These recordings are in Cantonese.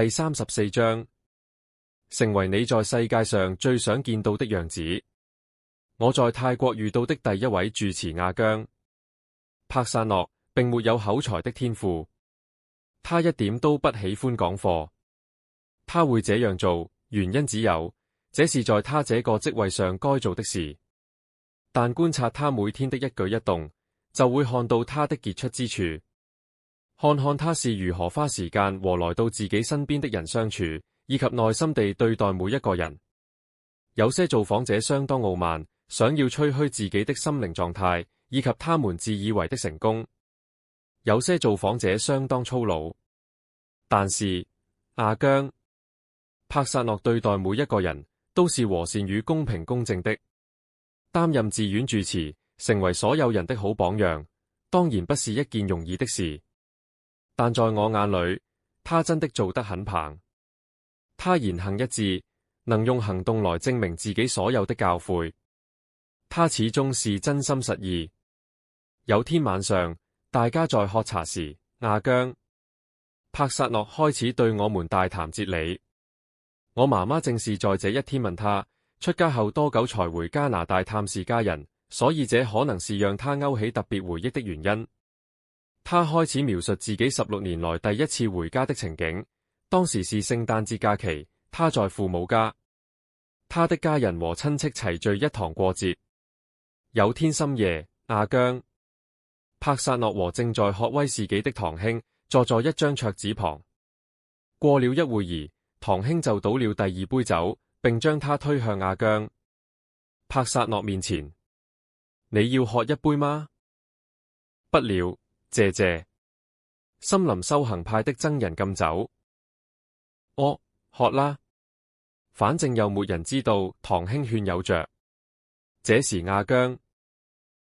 第34章，成為你在世界上最想見到的樣子。我在泰國遇到的第一位住持阿姜柏薩諾，並沒有口才的天賦，他一點都不喜歡講課。他會這樣做，原因只有，這是在他這個職位上該做的事。但觀察他每天的一舉一動，就會看到他的傑出之處。看看他是如何花時間和來到自己身邊的人相處，以及耐心地對待每一個人。有些造訪者相當傲慢，想要吹噓自己的心靈狀態，以及他們自以為的成功。有些造訪者相當粗魯，但是阿姜柏薩諾對待每一個人都是和善與公平公正的。擔任寺院住持，成為所有人的好榜樣，當然不是一件容易的事。但在我眼裏，他真的做得很棒。他言行一致，能用行動來證明自己所有的教誨。他始終是真心實意。有天晚上，大家在喝茶時，阿姜柏薩諾開始對我們大談哲理。我媽媽正是在這一天問他，出家後多久才回加拿大探視家人，所以這可能是讓他勾起特別回憶的原因。他開始描述自己16年來第一次回家的情景。當時是聖誕節假期，他在父母家，他的家人和親戚齊聚一堂過節。有天深夜，阿姜柏薩諾和正在喝威士忌的堂兄坐在一張桌子旁。過了一會兒，堂兄就倒了第二杯酒，並將他推向阿姜柏薩諾面前。你要喝一杯嗎？不了，謝謝。森林修行派的僧人禁酒。哦，喝啦，反正又沒人知道。堂兄勸誘着。這時阿姜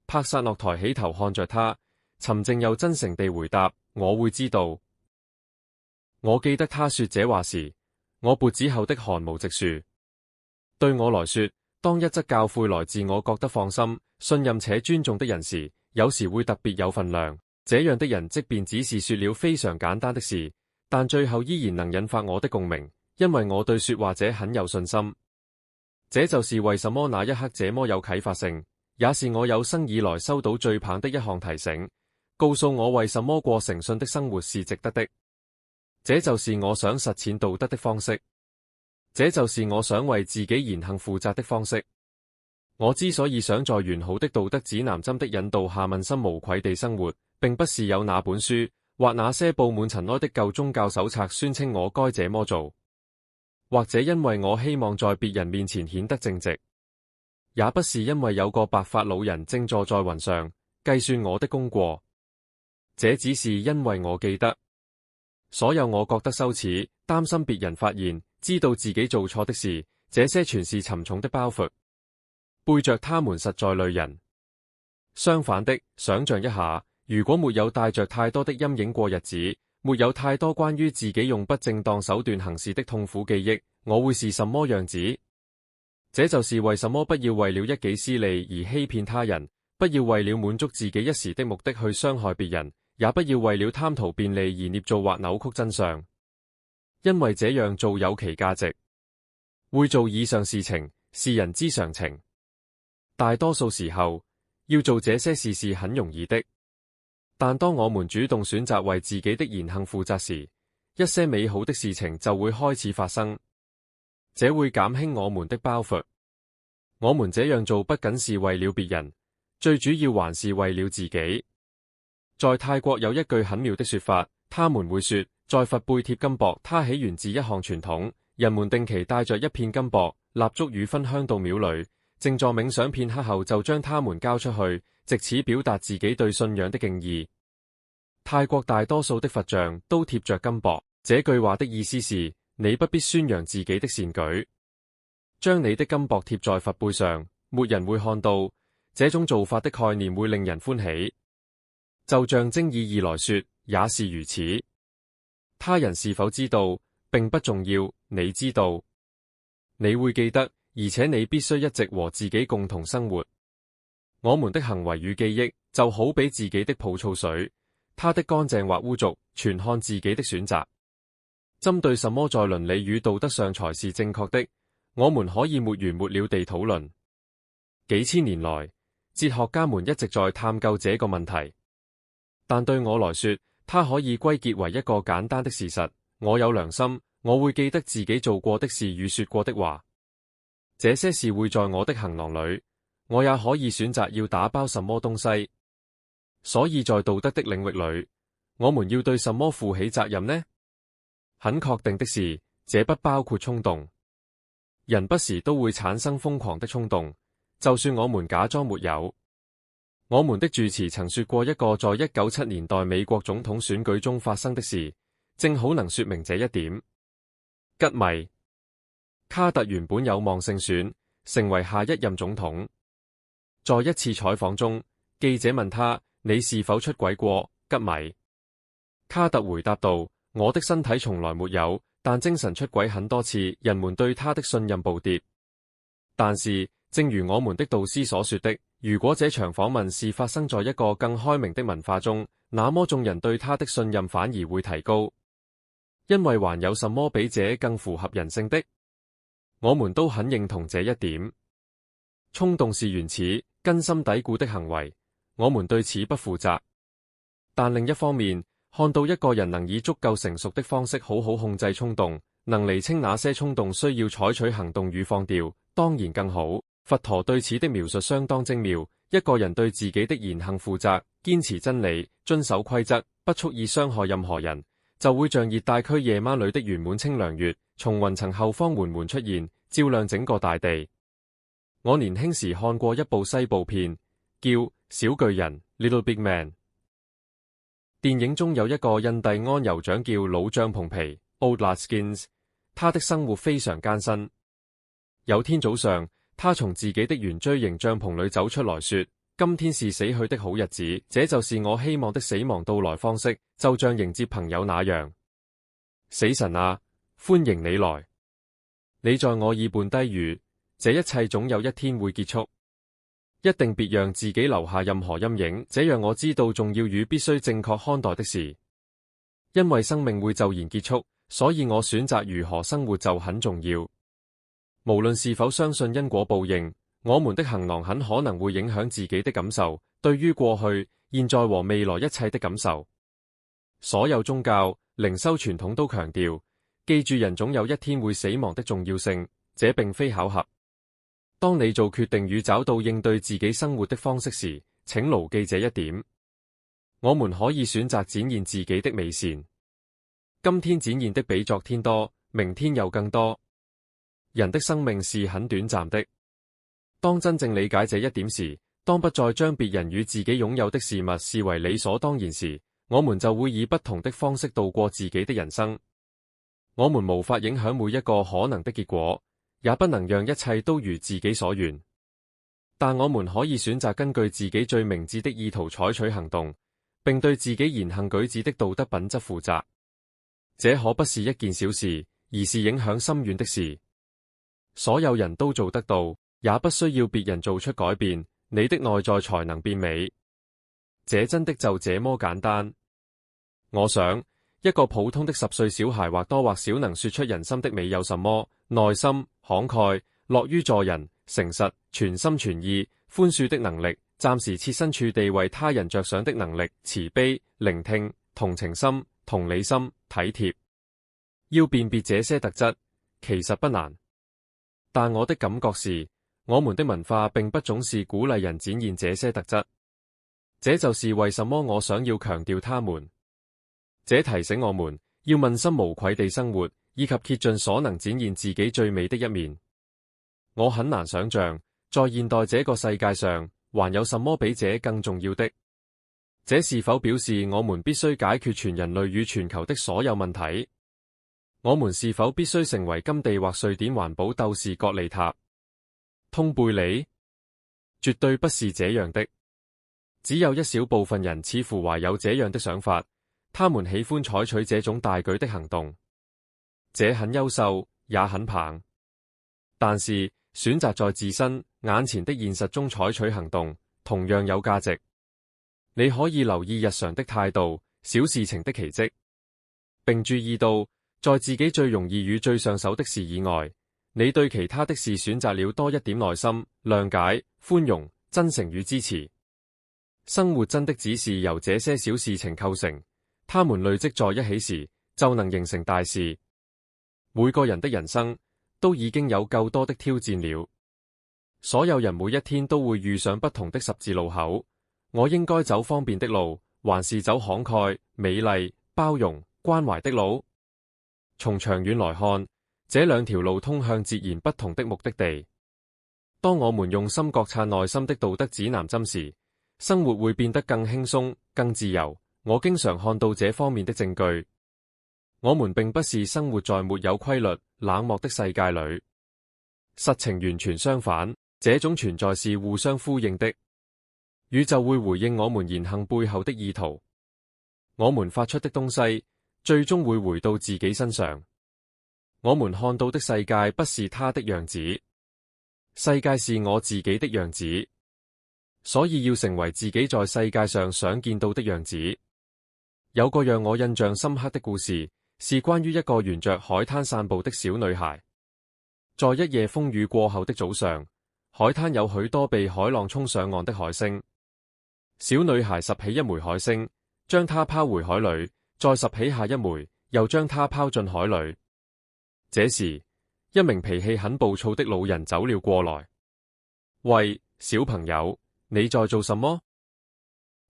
柏薩諾抬起頭看着他，沉靜又真誠地回答：我會知道。我記得他說這話時，我脖子後的汗毛直豎。對我來說，當一則教誨來自我覺得放心、信任且尊重的人時，有時會特別有分量。這樣的人即便只是說了非常簡單的事，但最後依然能引發我的共鳴，因為我對說話者很有信心。這就是為什麼那一刻這麼有啟發性，也是我有生以來收到最棒的一項提醒，告訴我為什麼過誠信的生活是值得的。這就是我想實踐道德的方式，這就是我想為自己言行負責的方式。我之所以想在完好的道德指南針的引導下問心無愧地生活，並不是有那本書或那些布滿塵埃的舊宗教手冊宣稱我該這麼做，或者因為我希望在別人面前顯得正直，也不是因為有個白髮老人正坐在雲上計算我的功過。這只是因為我記得，所有我覺得羞恥、擔心別人發現、知道自己做錯的事，這些全是沉重的包袱，背着他們實在累人。相反的，想象一下，如果沒有帶着太多的陰影過日子，沒有太多關於自己用不正當手段行事的痛苦記憶，我會是什麼樣子？這就是為什麼不要為了一己私利而欺騙他人，不要為了滿足自己一時的目的去傷害別人，也不要為了貪圖便利而捏造或扭曲真相，因為這樣做有其價值。會做以上事情是人之常情，大多數時候要做這些事是很容易的。但當我們主動選擇為自己的言行負責時，一些美好的事情就會開始發生，這會減輕我們的包袱。我們這樣做不僅是為了別人，最主要還是為了自己。在泰國有一句很妙的說法，他們會說，在佛背貼金箔，它起源自一項傳統，人們定期帶着一片金箔、蠟燭與熏香到廟裏，靜坐冥想片刻後就將它們交出去，藉此表達自己對信仰的敬意。泰國大多數的佛像都貼着金箔，這句話的意思是，你不必宣揚自己的善舉，將你的金箔貼在佛背上，沒人會看到。這種做法的概念會令人歡喜，就象徵意義來說，也是如此。他人是否知道並不重要，你知道，你會記得，而且你必須一直和自己共同生活。我們的行為與記憶就好比自己的泡澡水，它的乾淨或污濁全看自己的選擇。針對什麼在倫理與道德上才是正確的，我們可以沒完沒了地討論。幾千年來，哲學家們一直在探究這個問題，但對我來說，它可以歸結為一個簡單的事實：我有良心，我會記得自己做過的事與說過的話，這些事會在我的行囊裏，我也可以選擇要打包什麼東西。所以在道德的領域裏，我們要對什麼負起責任呢？很確定的是，這不包括衝動。人不時都會產生瘋狂的衝動，就算我們假裝沒有。我們的住持曾說過一個在1997年代美國總統選舉中發生的事，正好能說明這一點。吉米卡特原本有望勝選，成為下一任總統。在一次採訪中，記者問他：你是否出軌過，吉米？卡特回答道：我的身體從來沒有，但精神出軌很多次，人們對他的信任暴跌。但是，正如我們的導師所說的，如果這場訪問是發生在一個更開明的文化中，那麼眾人對他的信任反而會提高，因為還有什麼比這更符合人性的？我們都很認同這一點。衝動是原始、根深蒂固的行為，我們對此不負責。但另一方面，看到一個人能以足夠成熟的方式好好控制衝動，能釐清哪些衝動需要採取行動與放掉，當然更好。佛陀對此的描述相當精妙：一個人對自己的言行負責，堅持真理，遵守規則，不蓄意傷害任何人，就會像熱帶區夜晚裏的圓滿清涼月，從雲層後方緩緩出現，照亮整個大地。我年輕時看過一部西部片，叫《小巨人》（Little Big Man）。電影中有一個印第安酋長叫老帳篷皮 （Old Laskins），他的生活非常艱辛。有天早上，他從自己的圓錐形帳篷裏走出來說：今天是死去的好日子，這就是我希望的死亡到來方式，就像迎接朋友那樣。死神啊，歡迎你來！你在我耳畔低語，這一切總有一天會結束。一定別讓自己留下任何陰影，這讓我知道重要與必須正確看待的事。因為生命會驟然結束，所以我選擇如何生活就很重要。無論是否相信因果報應，我們的行囊很可能會影響自己的感受，對於過去、現在和未來一切的感受。所有宗教、靈修傳統都強調，記住人總有一天會死亡的重要性，這並非巧合。當你做決定與找到應對自己生活的方式時，請牢記這一點。我們可以選擇展現自己的美善，今天展現的比昨天多，明天又更多。人的生命是很短暫的。當真正理解這一點時，當不再將別人與自己擁有的事物視為理所當然時，我們就會以不同的方式度過自己的人生。我們無法影響每一個可能的結果，也不能讓一切都如自己所願，但我們可以選擇根據自己最明智的意圖採取行動，並對自己言行舉止的道德品質負責。這可不是一件小事，而是影響深遠的事。所有人都做得到，也不需要別人做出改變，你的內在才能變美。這真的就這麼簡單。我想，一個普通的10歲小孩或多或少能說出人心的美有什麼：耐心、慷慨、樂於助人、誠實、全心全意、寬恕的能力、暫時設身處地為他人着想的能力、慈悲、聆聽、同情心、同理心、體貼。要辨別這些特質，其實不難。但我的感覺是，我們的文化並不總是鼓勵人展現這些特質。這就是為什麼我想要強調他們。這提醒我們要問心無愧地生活，以及竭盡所能展現自己最美的一面。我很難想象，在現代這個世界上，還有什麼比這更重要的。這是否表示我們必須解決全人類與全球的所有問題？我們是否必須成為甘地或瑞典環保鬥士格利塔？通貝里？絕對不是這樣的。只有一小部分人似乎懷有這樣的想法，他們喜歡採取這種大舉的行動。這很優秀，也很棒。但是選擇在自身眼前的現實中採取行動，同樣有價值。你可以留意日常的態度、小事情的奇蹟，並注意到，在自己最容易與最上手的事以外，你對其他的事選擇了多一點耐心、諒解、寬容、真誠與支持。生活真的只是由這些小事情構成，它們累積在一起時，就能形成大事。每個人的人生都已經有夠多的挑戰了，所有人每一天都會遇上不同的十字路口。我應該走方便的路，還是走慷慨、美麗、包容、關懷的路？從長遠來看，這兩條路通向截然不同的目的地。當我們用心覺察內心的道德指南針時，生活會變得更輕鬆、更自由。我經常看到這方面的證據。我們並不是生活在沒有規律、冷漠的世界裏，實情完全相反。這種存在是互相呼應的，宇宙會回應我們言行背後的意圖。我們發出的東西，最終會回到自己身上。我們看到的世界不是它的樣子，世界是我自己的樣子。所以要成為自己在世界上想見到的樣子。有個讓我印象深刻的故事，是關於一個沿着海灘散步的小女孩。在一夜風雨過後的早上，海灘有許多被海浪沖上岸的海星。小女孩拾起一枚海星，將它拋回海裏，再拾起下一枚，又將它拋進海裏。這時，一名脾氣很暴躁的老人走了過來。喂，小朋友，你在做什麼？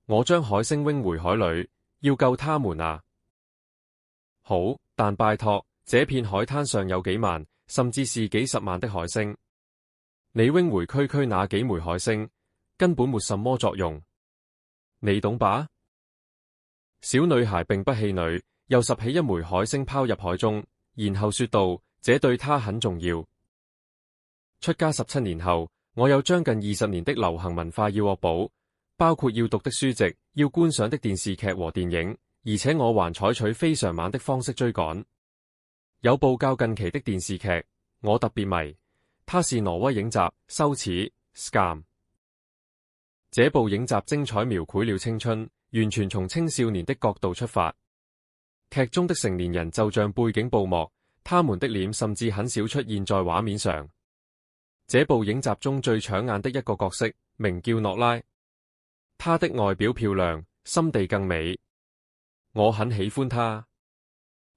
我將海星扔回海裏，要救他們啊！好，但拜託，這片海灘上有幾萬，甚至是幾十萬的海星，你扔回區區那幾枚海星，根本沒什麼作用，你懂吧？小女孩並不氣餒，又拾起一枚海星拋入海中，然後說道：這對她很重要。出家17年後，我有將近20年的流行文化要惡補，包括要讀的書籍、要觀賞的電視劇和電影，而且我還採取非常慢的方式追趕。有部較近期的電視劇，我特別迷，它是挪威影集《羞恥》（Skam）。這部影集精彩描繪了青春，完全從青少年的角度出發。劇中的成年人就像背景布幕，他們的臉甚至很少出現在畫面上。這部影集中最搶眼的一個角色名叫諾拉，她的外表漂亮，心地更美，我很喜歡她。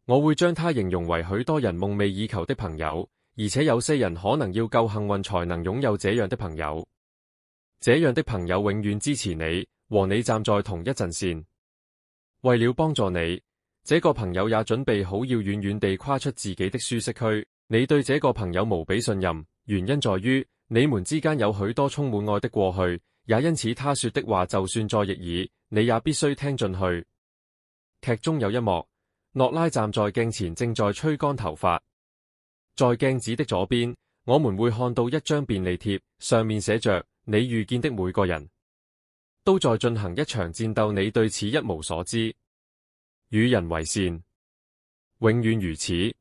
我會將她形容為許多人夢寐以求的朋友，而且有些人可能要夠幸運才能擁有這樣的朋友。這樣的朋友永遠支持你，和你站在同一陣線。為了幫助你，這個朋友也準備好要遠遠地跨出自己的舒適區。你對這個朋友無比信任，原因在於你們之間有許多充滿愛的過去，也因此他說的話就算再逆耳，你也必須聽進去。劇中有一幕，諾拉站在鏡前正在吹乾頭髮，在鏡子的左邊，我們會看到一張便利貼，上面寫着：你遇見的每個人都在進行一場戰鬥，你對此一無所知。與人為善，永遠如此。